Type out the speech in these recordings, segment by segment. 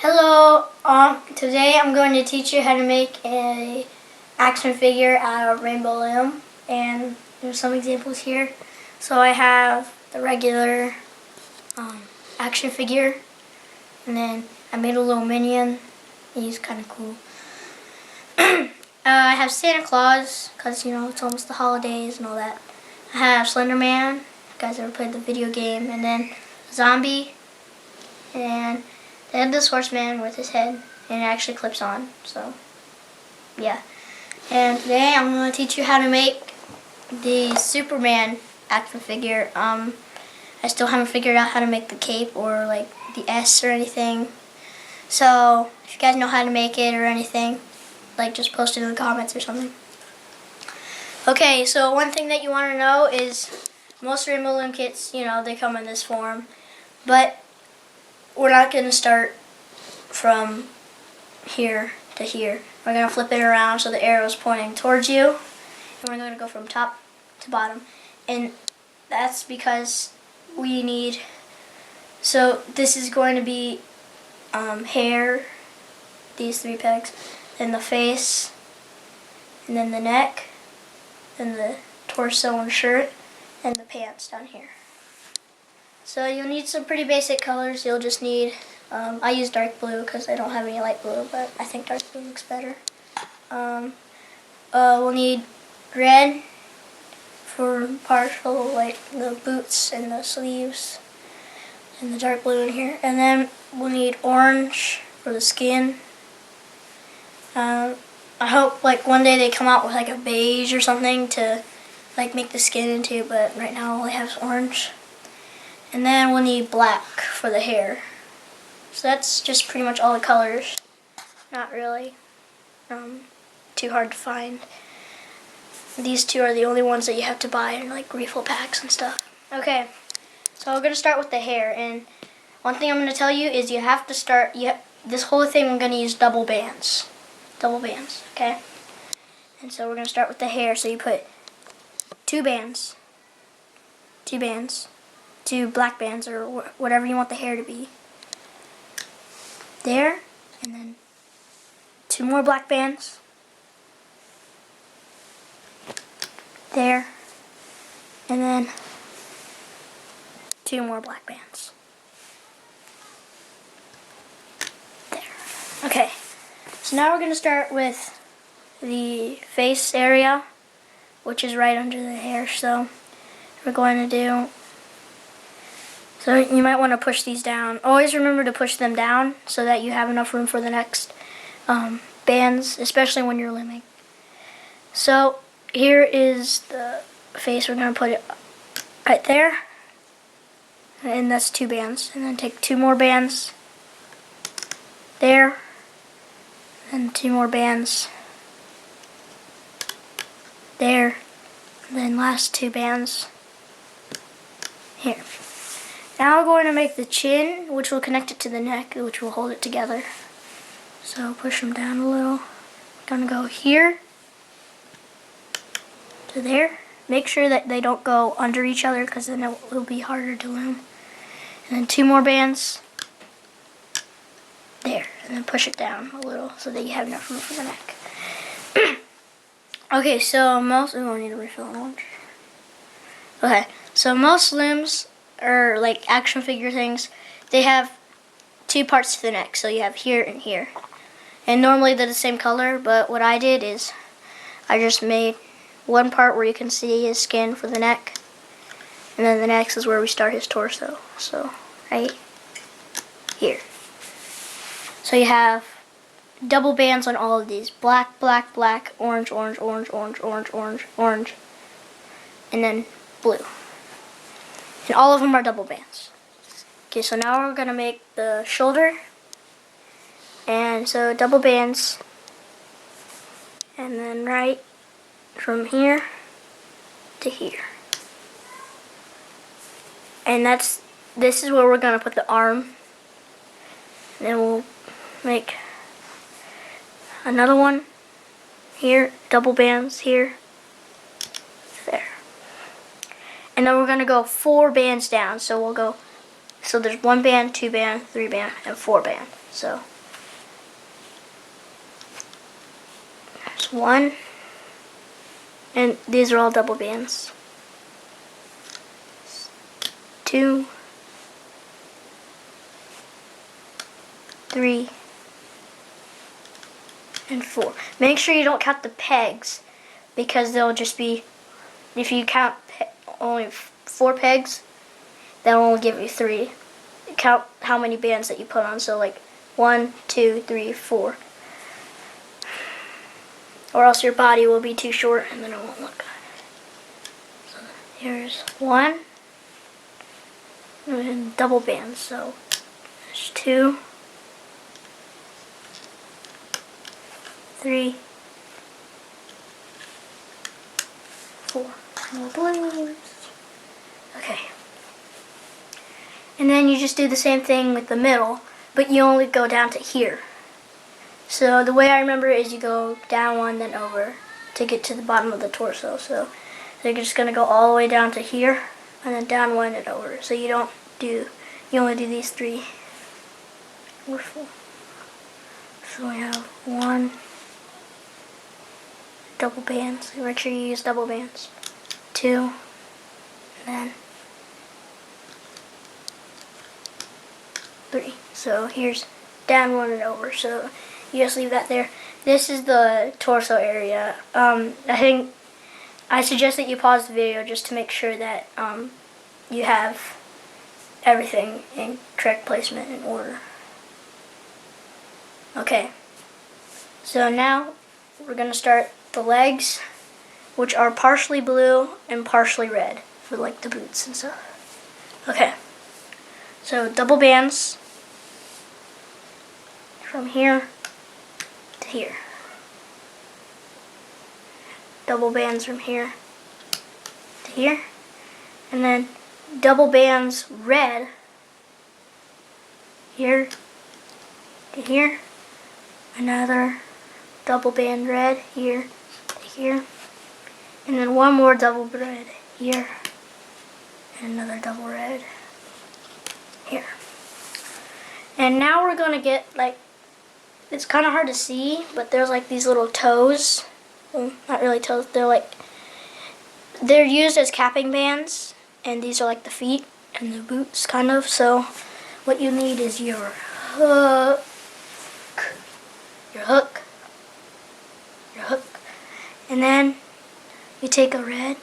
Hello, today I'm going to teach you how to make a action figure out of Rainbow Loom, and there's some examples here. So I have the regular action figure, and then I made a little minion. He's kind of cool. I have Santa Claus, because it's almost the holidays and all that. I have Slender Man, if you guys ever played the video game, and then a zombie, and they have this horseman with his head, and it actually clips on, so yeah. And today I'm going to teach you how to make the Superman action figure. I still haven't figured out how to make the cape or like the S or anything. So if you guys know how to make it or anything, like just post it in the comments or something. Okay, so one thing that you want to know is most Rainbow Loom kits, they come in this form, but we're not going to start from here to here. We're going to flip it around so the arrow is pointing towards you, and we're going to go from top to bottom. And that's because we need, so this is going to be hair, these 3 pegs, then the face, and then the neck, then the torso and shirt, and the pants down here. So you'll need some pretty basic colors. You'll just need, I use dark blue because I don't have any light blue, but I think dark blue looks better. We'll need red for partial, like the boots and the sleeves, and the dark blue in here. And then we'll need orange for the skin. I hope like one day they come out with like a beige or something to like make the skin into, but right now all I have is orange. And then we'll need black for the hair. So that's just pretty much all the colors. Not really too hard to find. These 2 are the only ones that you have to buy in like refill packs and stuff. Okay, so we're going to start with the hair. And one thing I'm going to tell you is you have to start, this whole thing I'm going to use double bands. Double bands, okay? And so we're going to start with the hair. So you put 2 bands, 2 bands, 2 black bands, or whatever you want the hair to be. There, and then 2 more black bands. There, and then 2 more black bands. There. Okay, so now we're going to start with the face area, which is right under the hair. So we're going to do, so you might want to push these down. Always remember to push them down so that you have enough room for the next bands, especially when you're limbing. So here is the face. We're going to put it right there, and that's 2 bands. And then take 2 more bands there, and 2 more bands there, and then last 2 bands here. Now we're going to make the chin, which will connect it to the neck, which will hold it together. So push them down a little. Gonna go here to there. Make sure that they don't go under each other, because then it will be harder to loom. And then 2 more bands there, and then push it down a little so that you have enough room for the neck. Okay, so most, I need to refill orange. Okay, so most looms, or like action figure things, they have 2 parts to the neck. So you have here and here. And normally they're the same color, but what I did is I just made one part where you can see his skin for the neck, and then the next is where we start his torso. So right here. So you have double bands on all of these. Black, black, black, orange, orange, orange, orange, orange, orange, orange, and then blue. And all of them are double bands. Okay, so now we're going to make the shoulder. And so double bands. And then right from here to here. And this is where we're going to put the arm. And then we'll make another one here, double bands here, there. And then we're going to go 4 bands down. So we'll go, so there's 1 band, 2 band, 3 band, and 4 band. So It's 1, and these are all double bands. 2, 3, and 4. Make sure you don't count the pegs, because they'll just be, if you count only 4 pegs, that'll only give you 3. Count how many bands that you put on, so like 1, 2, 3, 4. Or else your body will be too short and then it won't look good. So here's 1, and double bands, so there's 2, 3, 4. No blues. Okay. And then you just do the same thing with the middle, but you only go down to here. So the way I remember it is you go down 1, then over to get to the bottom of the torso. So you're just going to go all the way down to here, and then down 1 and over. So you only do these 3 or 4. So we have 1, double bands. Make sure you use double bands. 2, and then 3. So here's down 1 and over. So you just leave that there. This is the torso area. I suggest that you pause the video just to make sure that you have everything in correct placement and order. Okay. So now we're gonna start the legs, which are partially blue and partially red for like the boots and stuff. Okay. So double bands from here to here. Double bands from here to here. And then double bands red here to here. Another double band red here to here. And then one more double red here. And another double red here. And now we're going to get like, it's kind of hard to see, but there's like these little toes. Well, not really toes, they're used as capping bands, and these are like the feet and the boots kind of. So what you need is your hook, and then you take a red,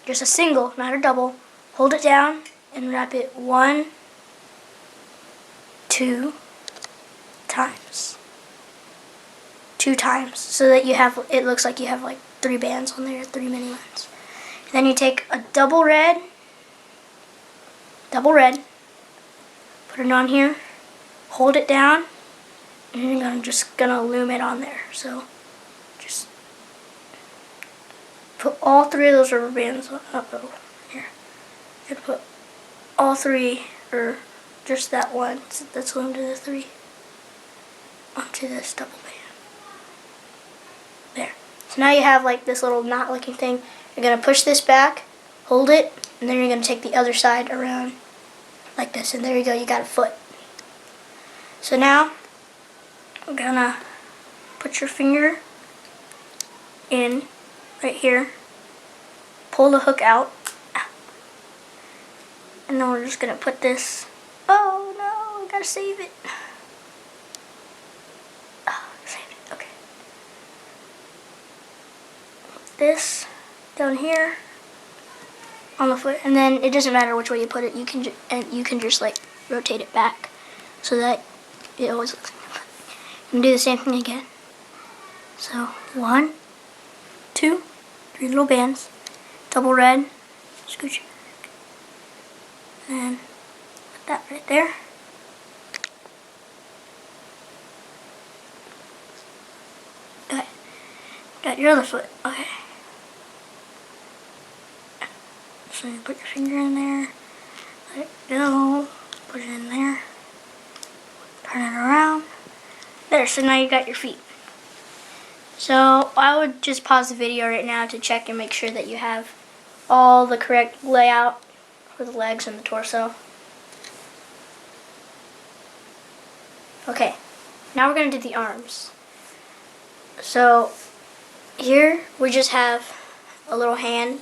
just a single, not a double, hold it down and wrap it 1, 2 times. 2 times, so that you have, it looks like you have like 3 bands on there, 3 mini ones. And then you take a double red, put it on here, hold it down, and you're just gonna loom it on there. So just put all 3 of those rubber bands on. Here. You put all 3, or just that one that's loomed to the 3, onto this double band. There. So now you have like this little knot looking thing. You're going to push this back, hold it, and then you're going to take the other side around like this. And there you go, you got a foot. So now we're going to put your finger in right here, pull the hook out, and then we're just going to put this, oh no, I got to save it. This down here on the foot, and then it doesn't matter which way you put it. You can just like rotate it back so that it always looks like that. And do the same thing again. So 1, 2, 3 little bands, double red, scooch it back, and put that right there. Okay, got your other foot. Okay. So you put your finger in there, let it go, put it in there, turn it around. There, so now you got your feet. So I would just pause the video right now to check and make sure that you have all the correct layout for the legs and the torso. Okay, Now we're going to do the arms. So here we just have a little hand.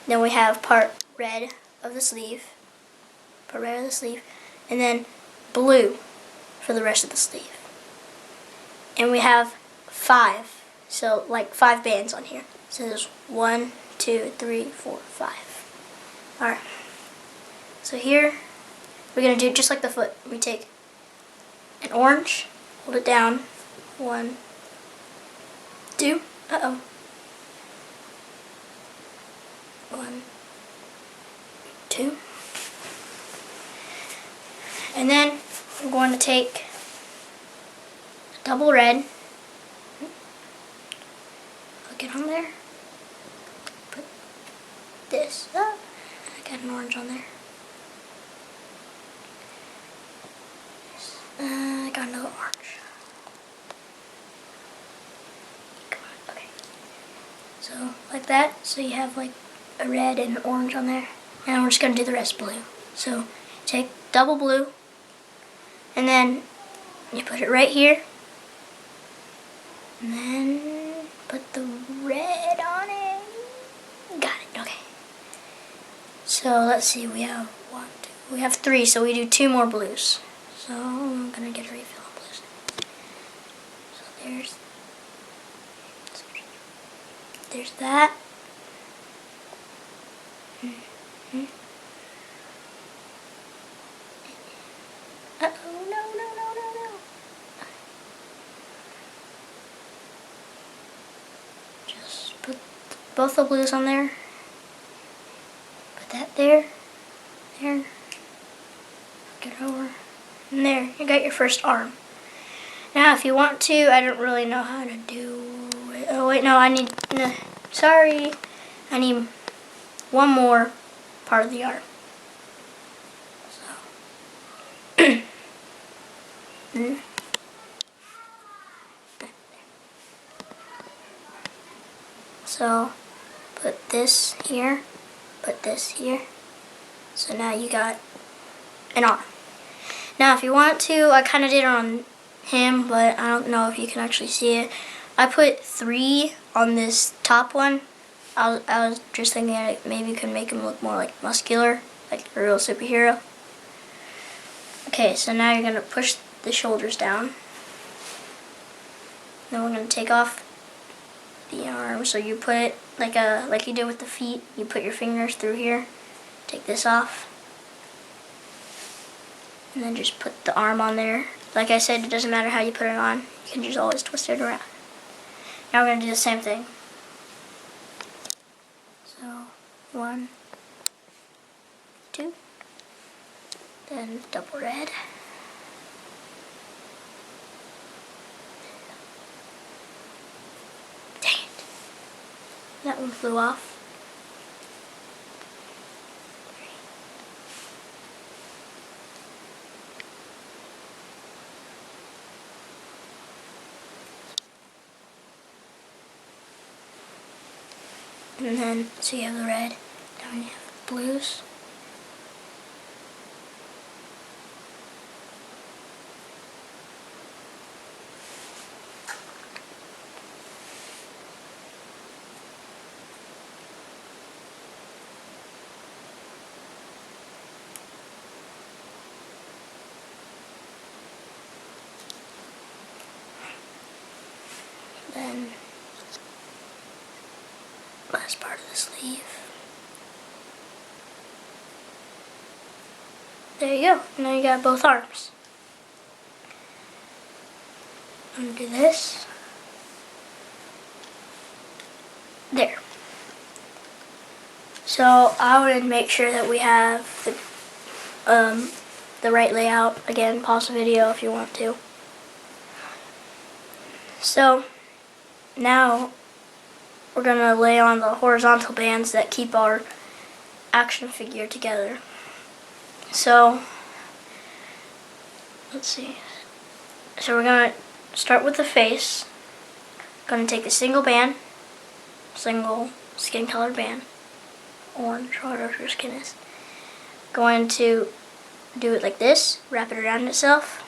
Then we have part red of the sleeve. And then blue for the rest of the sleeve. And we have 5. So like 5 bands on here. So there's 1, 2, 3, 4, 5. Alright. So here we're going to do just like the foot. We take an orange, hold it down. 1, 2. Uh-oh. 1, 2. And then I'm going to take a double red. I'll get on there. Put this. Oh, I got an orange on there. I got another orange. Come on, okay. So like that. So you have like a red and an orange on there. And we're just going to do the rest blue. So take double blue. And then you put it right here. And then put the red on it. Got it, okay. So let's see, we have 1, 2, we have 3, so we do 2 more blues. So I'm gonna get a refill on blues. So there's that. Uh-oh, no. Just put both the blues on there. Put that there. Get it over. And there, you got your first arm. Now if you want to, I don't really know how to do it. Oh wait, no, I need, sorry. I need one more part of the arm. So put this here, put this here. So now you got an arm. Now if you want to, I kind of did it on him, but I don't know if you can actually see it. I put 3 on this top one. I was just thinking that it maybe could make him look more like muscular, like a real superhero. Okay, so now you're going to push the shoulders down. Then we're going to take off the arm. So you put it like you did with the feet. You put your fingers through here. Take this off. And then just put the arm on there. Like I said, it doesn't matter how you put it on. You can just always twist it around. Now we're going to do the same thing. So 1, 2. Then double red. Dang it. That one flew off. And then, so you have the red, then you have the blues. Then last part of the sleeve. There you go. Now you got both arms. I'm gonna do this. There. So I would make sure that we have the right layout. Again, pause the video if you want to. So now we're going to lay on the horizontal bands that keep our action figure together. So let's see. So we're going to start with the face. Going to take a single band, single skin colored band, orange or whatever your skin is. Going to do it like this, wrap it around itself,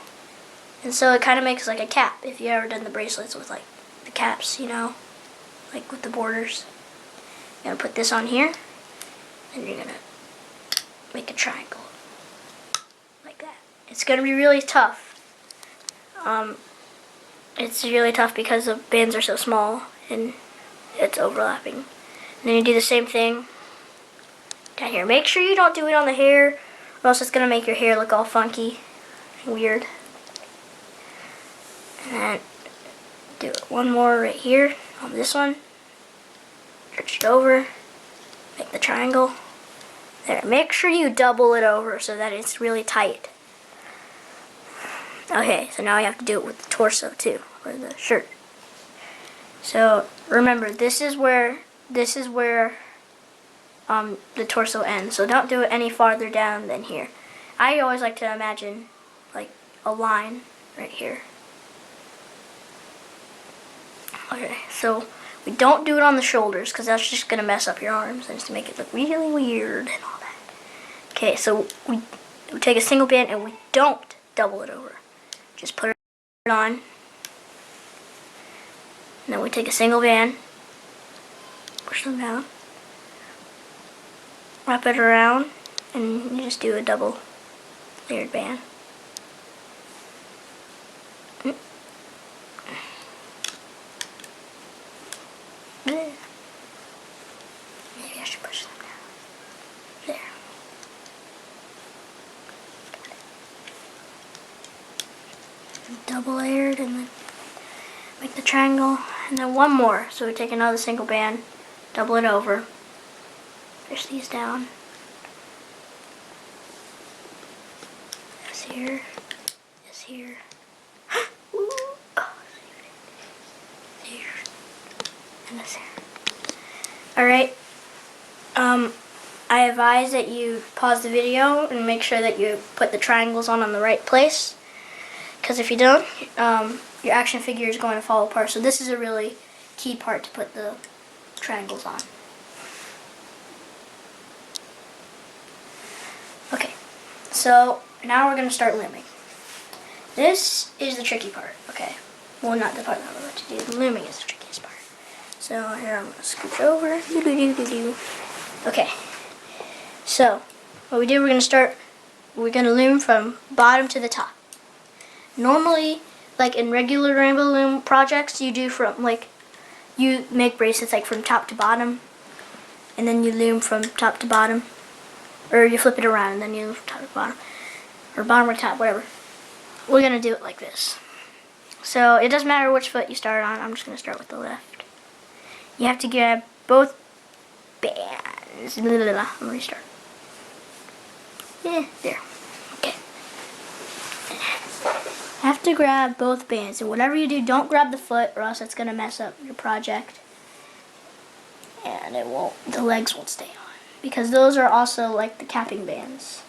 And so it kind of makes like a cap. If you ever done the bracelets with like the caps, you know, like with the borders. You're gonna put this on here, and you're gonna make a triangle like that. It's gonna be really tough. It's really tough because the bands are so small and it's overlapping. And then you do the same thing down here. Make sure you don't do it on the hair, or else it's gonna make your hair look all funky and weird. And then do one more right here on this one. Stretch it over. Make the triangle. There. Make sure you double it over so that it's really tight. Okay, so now I have to do it with the torso too, or the shirt. So remember, this is where the torso ends. So don't do it any farther down than here. I always like to imagine like a line right here. Okay, so we don't do it on the shoulders because that's just gonna mess up your arms and just make it look really weird and all that. Okay, so we take a single band and we don't double it over. Just put it on. And then we take a single band, push them down, wrap it around, and you just do a double layered band. Maybe I should push them down. There. Double layered, and then make the triangle, and then one more. So we take another single band, double it over, push these down. This here, this here. Ooh. Oh, there, and this here. Alright, I advise that you pause the video and make sure that you put the triangles on the right place. Because if you don't, your action figure is going to fall apart. So this is a really key part to put the triangles on. Okay, so now we're going to start looming. This is the tricky part, okay? Well, not the part that we're about to do. The looming is the trickiest part. So here I'm going to scooch over. Okay, so what we do, we're going to loom from bottom to the top. Normally, like in regular Rainbow Loom projects, you do from like, you make bracelets like from top to bottom, and then you loom from top to bottom, or you flip it around and then you loom from top to bottom, or bottom or top, whatever. We're gonna do it like this. So it doesn't matter which foot you start on. I'm just gonna start with the left. You have to grab both bands. I'm gonna restart. Yeah, there. Okay. Have to grab both bands, and whatever you do, don't grab the foot, or else it's gonna mess up your project, and the legs won't stay on, because those are also like the capping bands.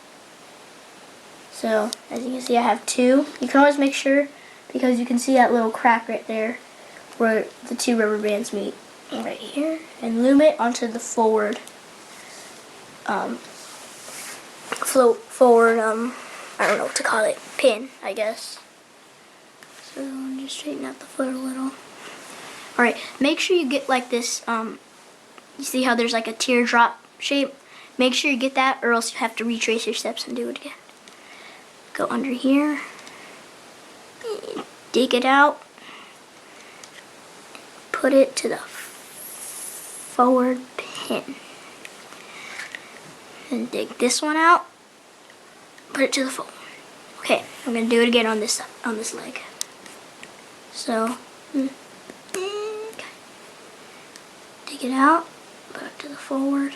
So as you can see, I have two. You can always make sure, because you can see that little crack right there where the two rubber bands meet, right here, and loom it onto the forward I don't know what to call it, pin, I guess. So I'm just straighten out the foot a little. Alright, make sure you get like this, you see how there's like a teardrop shape? Make sure you get that, or else you have to retrace your steps and do it again. Go under here, dig it out, put it to the forward pin. And dig this one out, put it to the forward. Okay, I'm gonna do it again on this leg. So, dig it out, put it to the forward.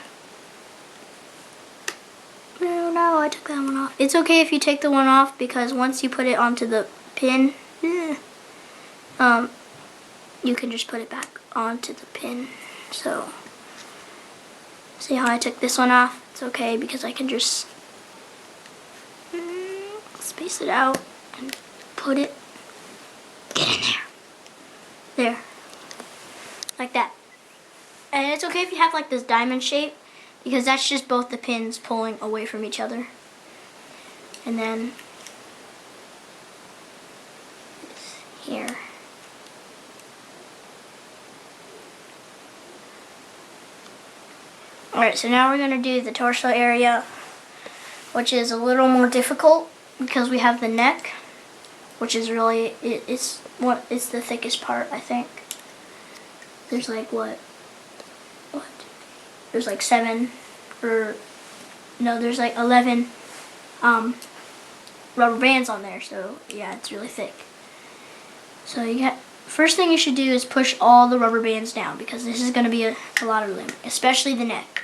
No, I took that one off. It's okay if you take the one off, because once you put it onto the pin, you can just put it back onto the pin. So, see how I took this one off? It's okay, because I can just space it out and put it, get in there. There. Like that. And it's okay if you have like this diamond shape, because that's just both the pins pulling away from each other. And then here. Alright, so now we're going to do the torso area, which is a little more difficult because we have the neck, which is really, it's the thickest part, I think. There's like what? There's like 11 rubber bands on there, so yeah, it's really thick. So first thing you should do is push all the rubber bands down, because this is going to be a lot of loom, especially the neck.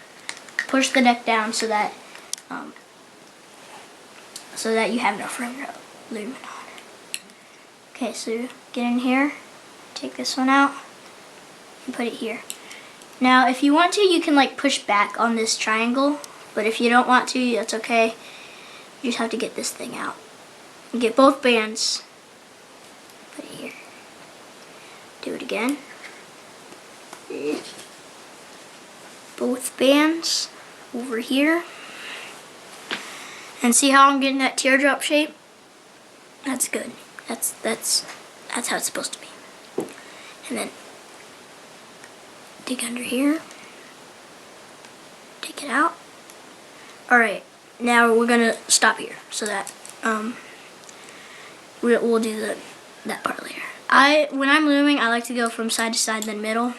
Push the neck down so that you have enough room to loom it on. Okay, so get in here, take this one out, and put it here. Now, if you want to, you can like push back on this triangle, but if you don't want to, that's okay. You just have to get this thing out. And get both bands. Put it here. Do it again. Both bands over here. And see how I'm getting that teardrop shape? That's good. That's how it's supposed to be. And then dig under here. Take it out. Alright, now we're gonna stop here so that we'll do that part later. When I'm looming, I like to go from side to side, then middle.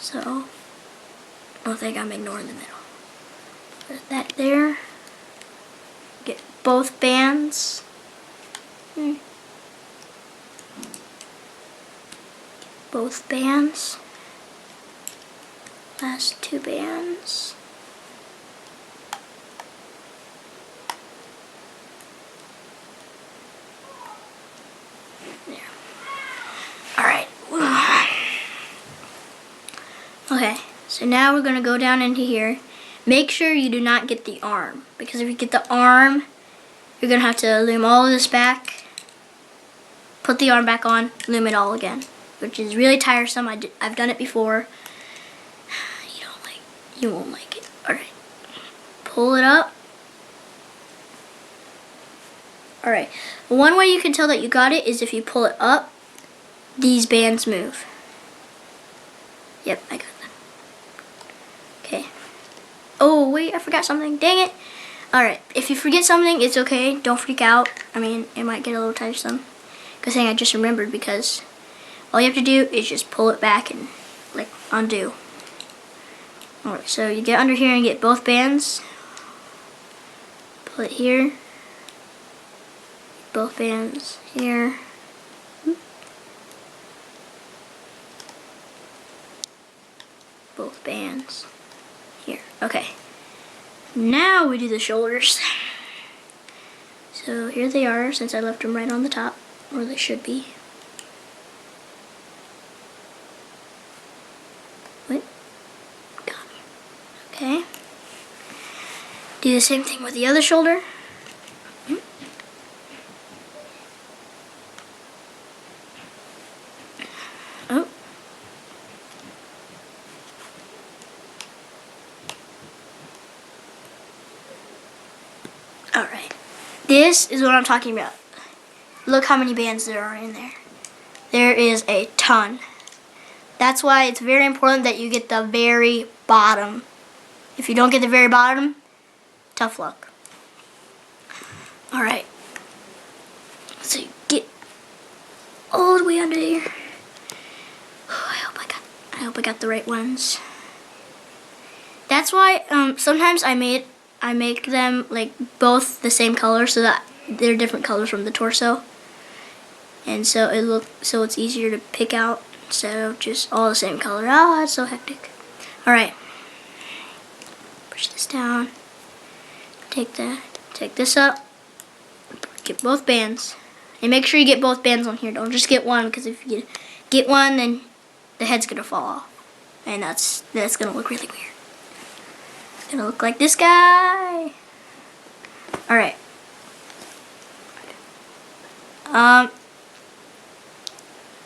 So I don't think I'm ignoring the middle. Put that there. Get both bands. Both bands. Last two bands. There. Alright. Okay, so now we're going to go down into here. Make sure you do not get the arm, because if you get the arm, you're going to have to loom all of this back, put the arm back on, loom it all again, which is really tiresome. I've done it before. You won't like it. Alright, pull it up. Alright, one way you can tell that you got it is if you pull it up, these bands move. Yep, I got them. Okay. Oh, wait, I forgot something. Dang it. Alright, if you forget something, it's okay. Don't freak out. I mean, it might get a little tiresome. Good thing I just remembered, because all you have to do is just pull it back and, like, undo. Alright, so you get under here and get both bands. Pull it here. Both bands here. Both bands here. Okay. Now we do the shoulders. So here they are, since I left them right on the top, or they should be. Wait. Got them. Okay. Do the same thing with the other shoulder. Oh. Alright. This is what I'm talking about. Look how many bands there are in there. There is a ton. That's why it's very important that you get the very bottom. If you don't get the very bottom, tough luck. Alright. So you get all the way under here. I hope I got the right ones. That's why sometimes I make them like both the same color, so that they're different colors from the torso, and so it's easier to pick out instead of just all the same color. Oh, that's so hectic. All right, push this down. Take this up. Get both bands, and make sure you get both bands on here. Don't just get one, because if you get one, then the head's gonna fall off, and that's gonna look really weird. It's gonna look like this guy. All right.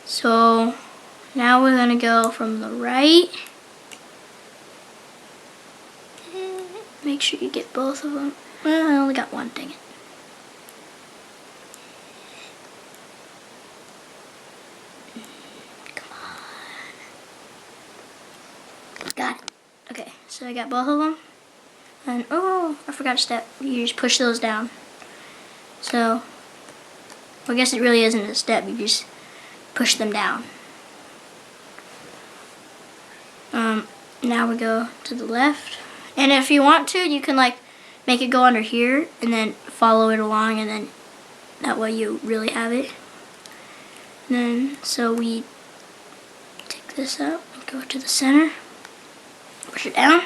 So now we're gonna go from the right. Make sure you get both of them. Well, I only got one, dang it. So I got both of them. And oh, I forgot a step. You just push those down. So, well, I guess it really isn't a step. You just push them down. Now we go to the left. And if you want to, you can like make it go under here and then follow it along, and then that way you really have it. And then, so we take this out and go to the center. Push it down.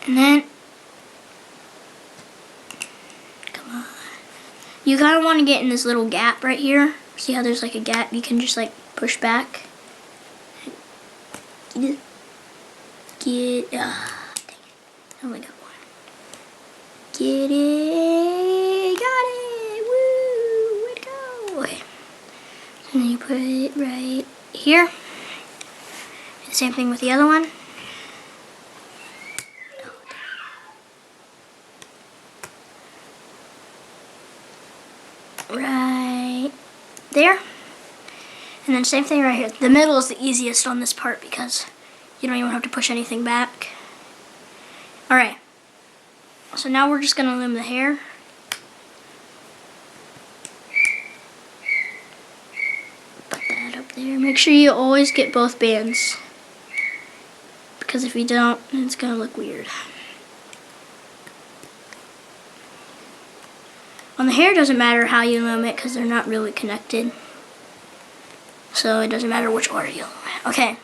And then, come on. You kind of want to get in this little gap right here. See how there's like a gap? You can just like push back. Get, dang it. I only got one. Get it, got it, woo, way to go. Okay. And then you put it right here. And same thing with the other one. Right there. And then same thing right here. The middle is the easiest on this part because you don't even have to push anything back. Alright. So now we're just going to loom the hair. Put that up there. Make sure you always get both bands, because if you don't, it's going to look weird. On the hair, it doesn't matter how you loom it because they're not really connected. So it doesn't matter which order you loom it. Okay.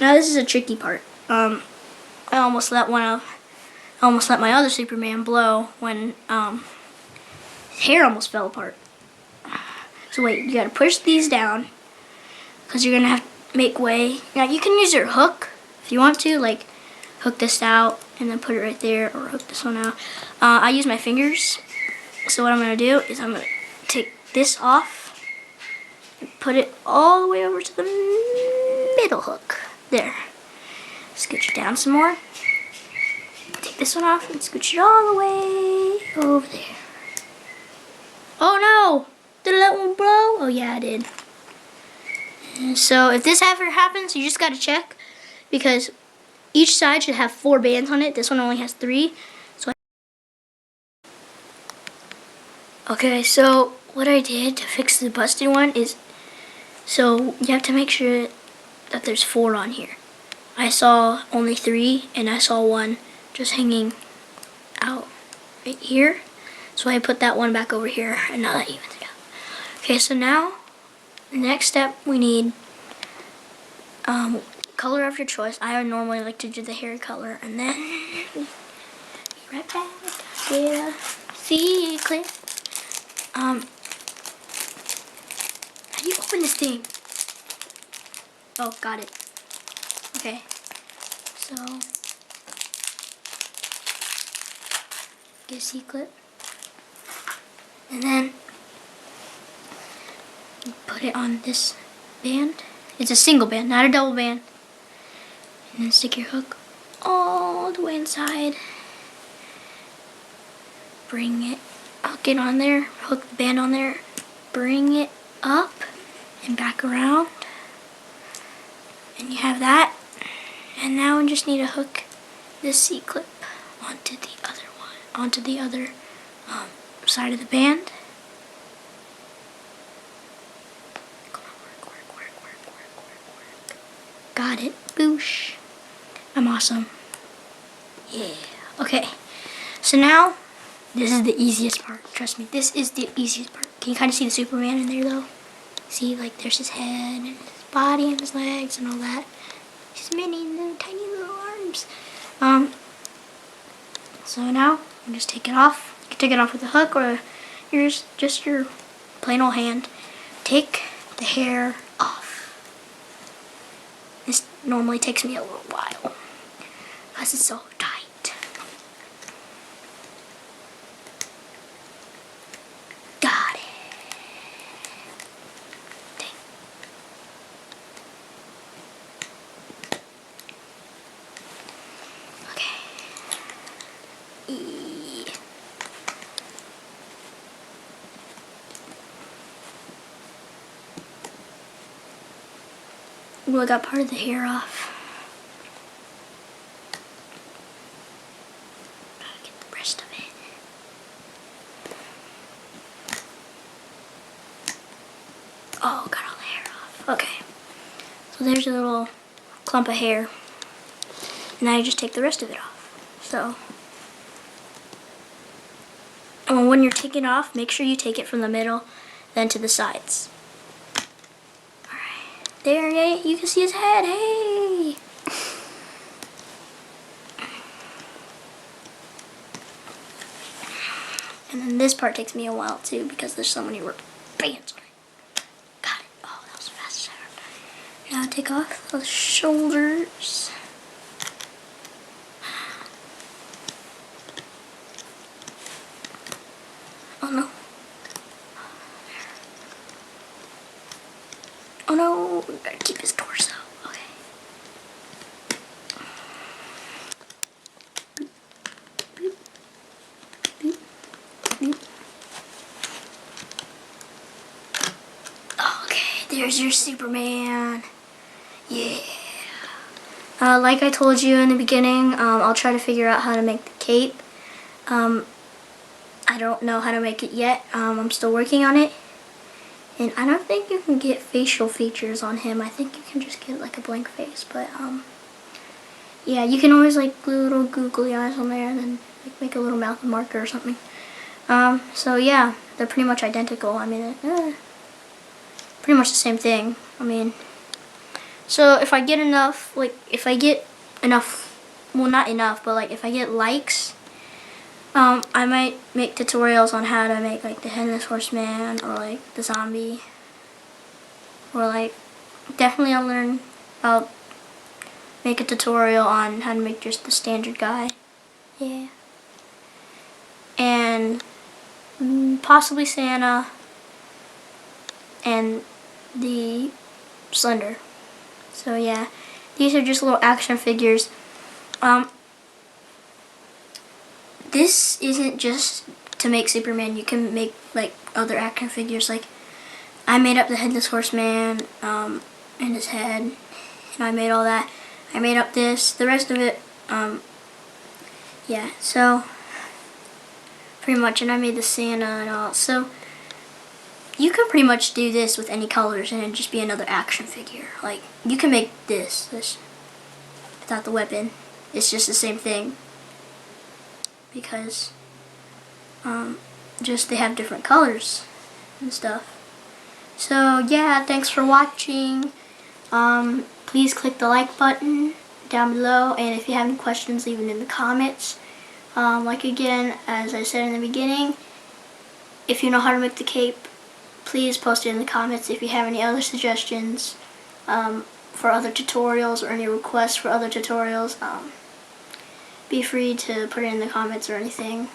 Now this is a tricky part. I almost let my other Superman blow when his hair almost fell apart. So wait, you gotta push these down because you're gonna have to make way. Now you can use your hook if you want to, like hook this out and then put it right there, or hook this one out. I use my fingers. So what I'm gonna do is I'm gonna take this off and put it all the way over to the middle hook. There. Scooch it down some more. Take this one off and scooch it all the way over there. Oh no! Did I let one blow? Oh yeah, I did. And so if this ever happens, you just gotta check, because each side should have 4 bands on it. This one only has 3. Okay, so what I did to fix the busted one is, so you have to make sure that there's 4 on here. I saw only 3, and I saw one just hanging out right here. So I put that one back over here, and now that evens it out. Okay, so now the next step, we need color of your choice. I normally like to do the hair color, and then be right back with a C-clip. How do you open this thing? Oh, got it. Okay, so get a C-clip, and then put it on this band. It's a single band, not a double band. And then stick your hook all the way inside. Bring it, hook it on there, hook the band on there, bring it up and back around. And you have that. And now we just need to hook this C-clip onto the other one, onto the other side of the band. Come on, work. Got it. Boosh. I'm awesome. Yeah. Okay. So now, this is the easiest part. Trust me, this is the easiest part. Can you kind of see the Superman in there though? See, like there's his head and his body and his legs and all that. His mini little tiny little arms. So now you just take it off. You can take it off with a hook or just your plain old hand. Take the hair off. This normally takes me a little while because it's so tight. Got it. Ooh, I got part of the hair off. rest of it. Oh, got all the hair off. Okay. So there's a little clump of hair. And now you just take the rest of it off. So, and when you're taking it off, make sure you take it from the middle, then to the sides. Alright. There, you can see his head. Hey! And then this part takes me a while too because there's so many rubber bands on it. Got it. Oh, that was fast. Now take off those shoulders. Oh no. Oh no, we gotta keep his torso. Okay. Boop. Boop. Boop. Okay, there's your Superman. Yeah. Like I told you in the beginning, I'll try to figure out how to make the cape. I don't know how to make it yet. I'm still working on it. And I don't think you can get facial features on him. I think you can just get like a blank face. But yeah, you can always like glue little googly eyes on there and then like make a little mouth marker or something. So yeah, they're pretty much identical. I mean, pretty much the same thing. I mean, so if I get enough, well, not enough, but like if I get likes, I might make tutorials on how to make like the Headless Horseman or like the zombie, or like definitely I'll make a tutorial on how to make just the standard guy. Yeah. And possibly Santa and the Slender. So yeah, these are just little action figures. This isn't just to make Superman. You can make like other action figures. Like I made up the Headless Horseman and his head, and I made all that. I made up this. The rest of it, yeah. So pretty much, and I made the Santa and all. So you can pretty much do this with any colors, and it'd just be another action figure. Like you can make this without the weapon. It's just the same thing. Because just they have different colors and stuff. So yeah, thanks for watching. Please click the like button down below, and if you have any questions, leave it in the comments. Like again, as I said in the beginning, if you know how to make the cape, please post it in the comments. If you have any other suggestions for other tutorials or any requests for other tutorials, be free to put it in the comments or anything.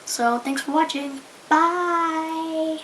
So thanks for watching. Bye!